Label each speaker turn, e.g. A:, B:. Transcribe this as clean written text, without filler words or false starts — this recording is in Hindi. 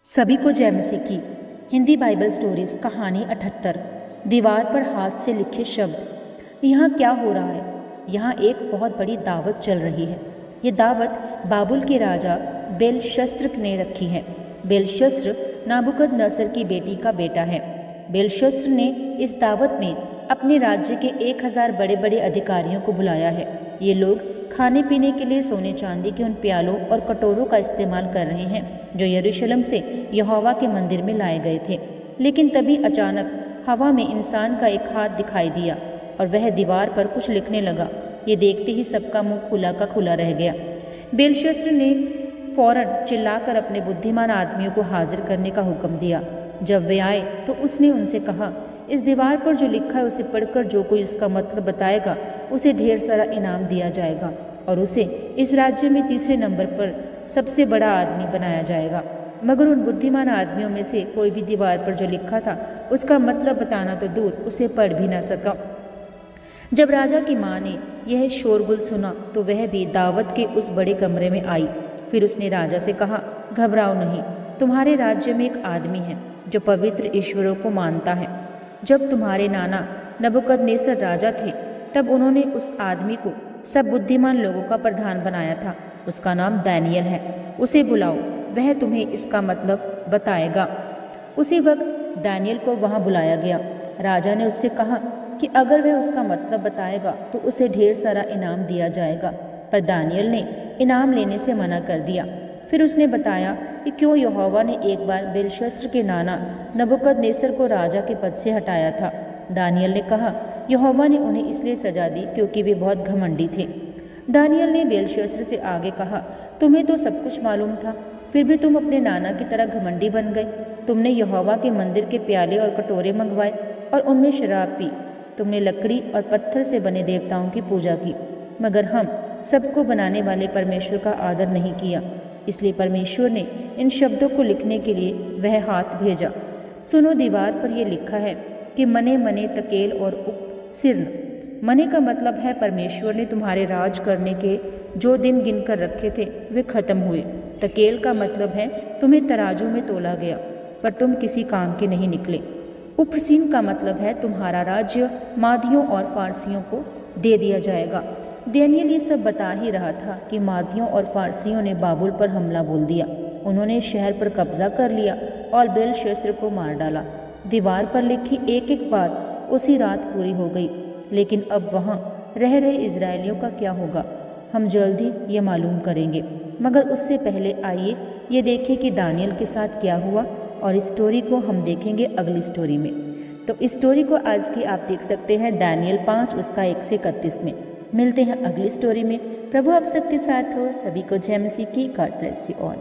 A: सभी को जय मसीह की। हिंदी बाइबल स्टोरीज कहानी 78। दीवार पर हाथ से लिखे शब्द। यहाँ क्या हो रहा है? यहाँ एक बहुत बड़ी दावत चल रही है। ये दावत बाबुल के राजा बेलशस्त्र ने रखी है। बेलशस्त्र नाबूकदनेस्सर की बेटी का बेटा है। बेलशस्त्र ने इस दावत में अपने राज्य के 1000 बड़े बड़े अधिकारियों को बुलाया है। ये लोग खाने पीने के लिए सोने चांदी के उन प्यालों और कटोरों का इस्तेमाल कर रहे हैं जो यरूशलेम से यहोवा के मंदिर में लाए गए थे। लेकिन तभी अचानक हवा में इंसान का एक हाथ दिखाई दिया और वह दीवार पर कुछ लिखने लगा। ये देखते ही सबका मुंह खुला का खुला रह गया। बेलशस्त्र ने फौरन चिल्लाकर अपने बुद्धिमान आदमियों को हाजिर करने का हुक्म दिया। जब वे आए तो उसने उनसे कहा, इस दीवार पर जो लिखा है उसे पढ़कर जो कोई उसका मतलब बताएगा उसे ढेर सारा इनाम दिया जाएगा और उसे इस राज्य में तीसरे नंबर पर सबसे बड़ा आदमी बनाया जाएगा। मगर उन बुद्धिमान आदमियों में से कोई भी दीवार पर जो लिखा था उसका मतलब बताना तो दूर, उसे पढ़ भी ना सका। जब राजा की माँ ने यह शोरगुल सुना तो वह भी दावत के उस बड़े कमरे में आई। फिर उसने राजा से कहा, घबराओ नहीं, तुम्हारे राज्य में एक आदमी है जो पवित्र ईश्वरों को मानता है। जब तुम्हारे नाना नबूकदनेस्सर राजा थे तब उन्होंने उस आदमी को सब बुद्धिमान लोगों का प्रधान बनाया था। उसका नाम दानियेल है। उसे बुलाओ, वह तुम्हें इसका मतलब बताएगा। उसी वक्त दानियेल को वहां बुलाया गया। राजा ने उससे कहा कि अगर वह उसका मतलब बताएगा तो उसे ढेर सारा इनाम दिया जाएगा। पर दानियेल ने इनाम लेने से मना कर दिया। फिर उसने बताया कि क्यों यहोवा ने एक बार बेलशस्त्र के नाना नबूकदनेस्सर को राजा के पद से हटाया था। दानियेल ने कहा, यहोवा ने उन्हें इसलिए सजा दी क्योंकि वे बहुत घमंडी थे। दानियेल ने बेलशस्त्र से आगे कहा, तुम्हें तो सब कुछ मालूम था, फिर भी तुम अपने नाना की तरह घमंडी बन गए। तुमने यहोवा के मंदिर के प्याले और कटोरे मंगवाए और उनमें शराब पी। तुमने लकड़ी और पत्थर से बने देवताओं की पूजा की। मगर हम सबको बनाने वाले परमेश्वर का आदर नहीं किया। इसलिए परमेश्वर ने इन शब्दों को लिखने के लिए वह हाथ भेजा। सुनो, दीवार पर यह लिखा है कि मने मने तकेल और उपसिर्ण। मने का मतलब है परमेश्वर ने तुम्हारे राज करने के जो दिन गिन कर रखे थे वे खत्म हुए। तकेल का मतलब है तुम्हें तराजू में तोला गया पर तुम किसी काम के नहीं निकले। उपसिर्ण का मतलब है तुम्हारा राज्य मादियों और फारसियों को दे दिया जाएगा। दानियेल ये सब बता ही रहा था कि मादियों और फारसियों ने बाबुल पर हमला बोल दिया। उन्होंने शहर पर कब्जा कर लिया और बेलशस्त्र को मार डाला। दीवार पर लिखी एक एक बात उसी रात पूरी हो गई। लेकिन अब वहाँ रह रहे इजरायलियों का क्या होगा, हम जल्द ही ये मालूम करेंगे। मगर उससे पहले आइए ये देखें कि दानियेल के साथ क्या हुआ, और इस स्टोरी को हम देखेंगे अगली स्टोरी में। तो इस स्टोरी को आज की आप देख सकते हैं दानियेल 5 उसका 1 से 31 में। मिलते हैं अगली स्टोरी में। प्रभु आप सबके साथ हो। सभी को जय मसीह की। God bless you all.